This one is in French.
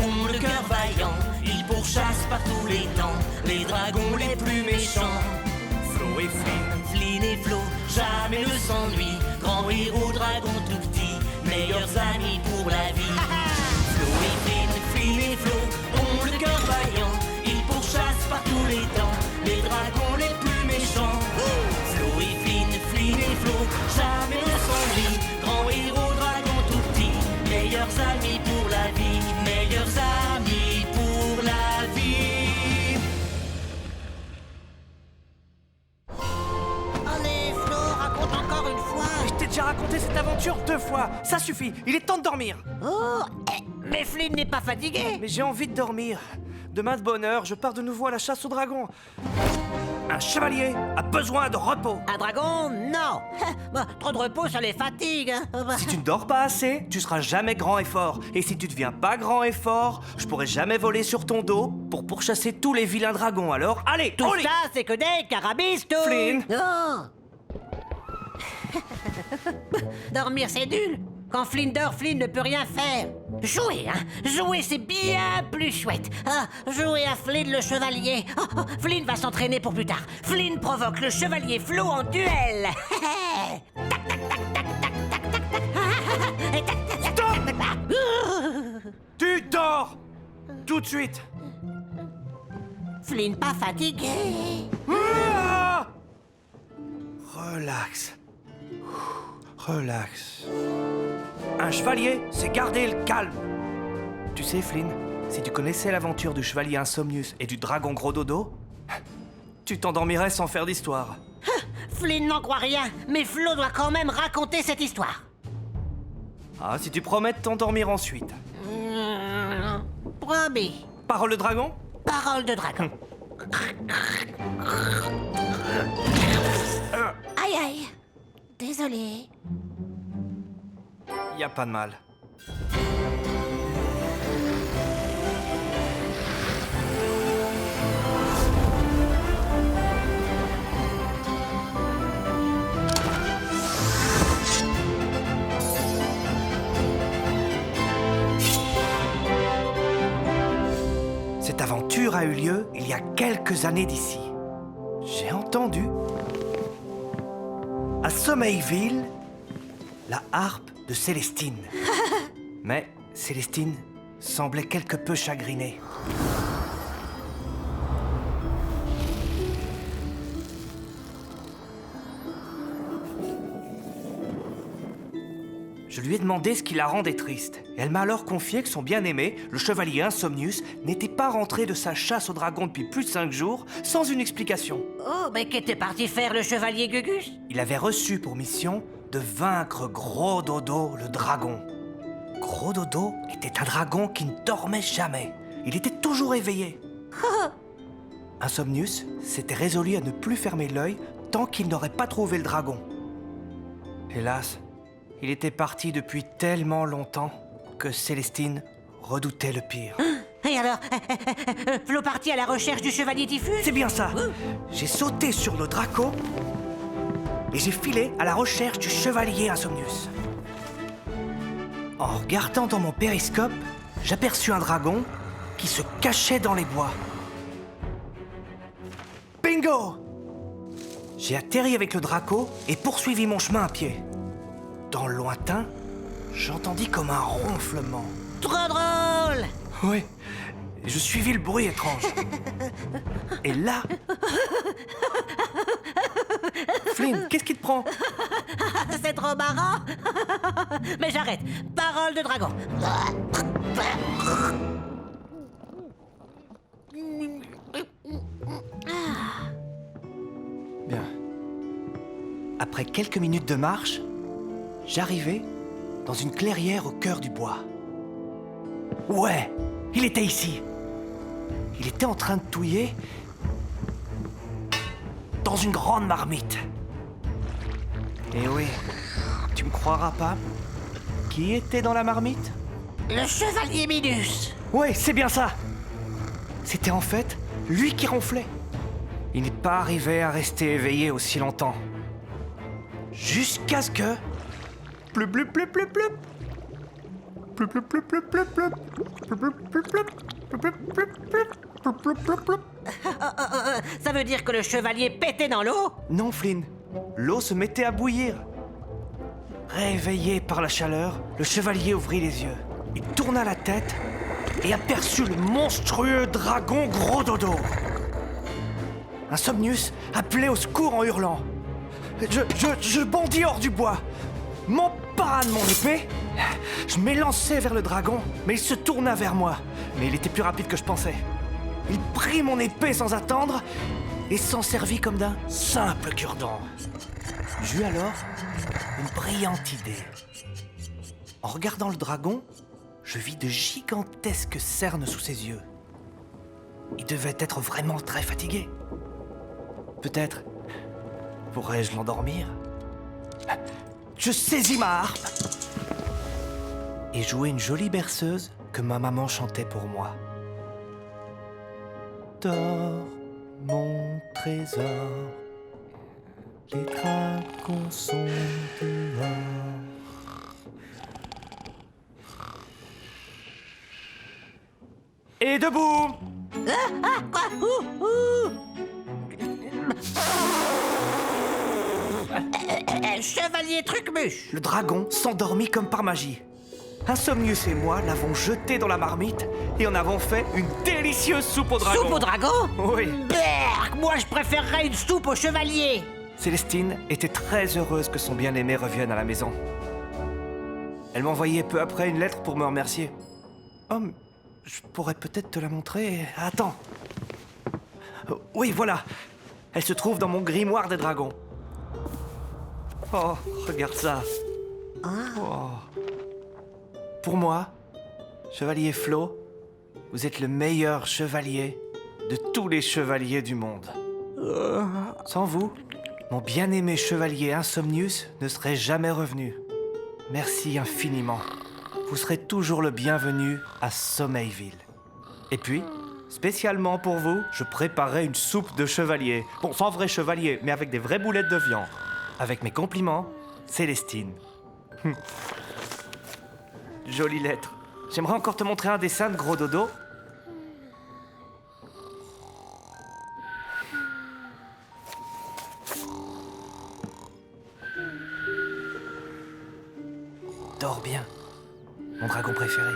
ont le cœur vaillant. Ils pourchassent par tous les temps les dragons les plus méchants. Flo et Flynn, Flynn et Flo, jamais ne s'ennuient. Grands héros, dragons tout petits, meilleurs amis pour la vie. Flo et Flynn, Flynn et Flo ont le cœur vaillant. Ils pourchassent par tous les temps les dragons les plus méchants. Flo et Flynn, Flynn et Flo, jamais ne s'ennuient. Grands héros, dragons tout petits, meilleurs amis pour la vie, meilleurs amis pour la vie. Allez, Flo, raconte encore une fois. Je t'ai déjà raconté cette aventure 2 fois. Ça suffit, il est temps de dormir. Oh, mais Flynn n'est pas fatigué. Mais j'ai envie de dormir. Demain de bonne heure, je pars de nouveau à la chasse aux dragons. Un chevalier a besoin de repos. Un dragon, non. Bah, trop de repos, ça les fatigue. Si tu ne dors pas assez, tu seras jamais grand et fort. Et si tu deviens pas grand et fort, je pourrai jamais voler sur ton dos pour pourchasser tous les vilains dragons. Alors, allez, Tout au lit. ça, c'est que des carabistos. Flynn. Oh. Dormir, c'est nul. Quand Flynn dort, Flynn ne peut rien faire. Jouer, hein. Jouer, c'est bien plus chouette. Ah, jouer à Flynn le chevalier. Oh, oh, Flynn va s'entraîner pour plus tard. Flynn provoque le chevalier Flo en duel. Tu dors tout de suite. Flynn pas fatigué. Ah! Relax. Relax. Un chevalier, c'est garder le calme. Tu sais, Flynn, si tu connaissais l'aventure du chevalier Insomnius et du dragon Gros Dodo, tu t'endormirais sans faire d'histoire. Flynn n'en croit rien, mais Flo doit quand même raconter cette histoire. Ah, si tu promets de t'endormir ensuite. Promis. Parole de dragon? Parole de dragon. Aïe aïe. Désolé. Y a pas de mal. Cette aventure a eu lieu il y a quelques années d'ici. J'ai entendu, à Sommeilville, la harpe de Célestine. Mais Célestine semblait quelque peu chagrinée. Je lui ai demandé ce qui la rendait triste. Et elle m'a alors confié que son bien-aimé, le chevalier Insomnius, n'était pas rentré de sa chasse au dragon depuis plus de 5 jours, sans une explication. Oh, mais qu'était parti faire le chevalier Gugus? Il avait reçu pour mission de vaincre Gros Dodo, le dragon. Gros Dodo était un dragon qui ne dormait jamais. Il était toujours éveillé. Insomnius s'était résolu à ne plus fermer l'œil tant qu'il n'aurait pas trouvé le dragon. Hélas, il était parti depuis tellement longtemps que Célestine redoutait le pire. Et alors, Flo parti à la recherche du chevalier Typhus? C'est bien ça. J'ai sauté sur le Draco et j'ai filé à la recherche du chevalier Insomnius. En regardant dans mon périscope, j'aperçus un dragon qui se cachait dans les bois. Bingo! J'ai atterri avec le Draco et poursuivi mon chemin à pied. Dans le lointain, j'entendis comme un ronflement. Trop drôle! Oui, je suivis le bruit étrange. Et là... Flynn, qu'est-ce qui te prend? C'est trop marrant! Mais j'arrête. Parole de dragon. Bien. Après quelques minutes de marche, j'arrivai dans une clairière au cœur du bois. Ouais, il était ici. Il était en train de touiller dans une grande marmite. Et oui, tu me croiras pas. Qui était dans la marmite? Le chevalier Minus. Ouais, c'est bien ça. C'était en fait lui qui ronflait. Il n'est pas arrivé à rester éveillé aussi longtemps. Jusqu'à ce que... Plup, plup, plup, plup, plup. Ça veut dire que le chevalier pétait dans l'eau? Non, Flynn. L'eau se mettait à bouillir. Réveillé par la chaleur, le chevalier ouvrit les yeux. Il tourna la tête et aperçut le monstrueux dragon Gros Dodo. Insomnius appelait au secours en hurlant. Je bondis hors du bois. M'emparant de mon épée, je m'élançai vers le dragon, mais il se tourna vers moi. Mais il était plus rapide que je pensais. Il prit mon épée sans attendre et s'en servit comme d'un simple cure-dent. J'eus alors une brillante idée. En regardant le dragon, je vis de gigantesques cernes sous ses yeux. Il devait être vraiment très fatigué. Peut-être pourrais-je l'endormir? Je saisis ma harpe et jouai une jolie berceuse que ma maman chantait pour moi. Dors, mon trésor, les dragons sont dehors. Et debout! Quoi? Chevalier Trucmuche! Le dragon s'endormit comme par magie. Insomnius et moi l'avons jeté dans la marmite et en avons fait une délicieuse soupe au dragon. Soupe au dragon? Oui. Berk, moi je préférerais une soupe au chevalier! Célestine était très heureuse que son bien-aimé revienne à la maison. Elle m'envoyait peu après une lettre pour me remercier. Oh, je pourrais peut-être te la montrer. Attends. Oui, voilà. Elle se trouve dans mon grimoire des dragons. Oh, regarde ça. Oh. Pour moi, chevalier Flo, vous êtes le meilleur chevalier de tous les chevaliers du monde. Sans vous, mon bien-aimé chevalier Insomnius ne serait jamais revenu. Merci infiniment. Vous serez toujours le bienvenu à Sommeillville. Et puis, spécialement pour vous, je préparerai une soupe de chevalier. Bon, sans vrai chevalier, mais avec des vraies boulettes de viande. Avec mes compliments, Célestine. Jolie lettre. J'aimerais encore te montrer un dessin de Gros Dodo. Dors bien, mon dragon préféré.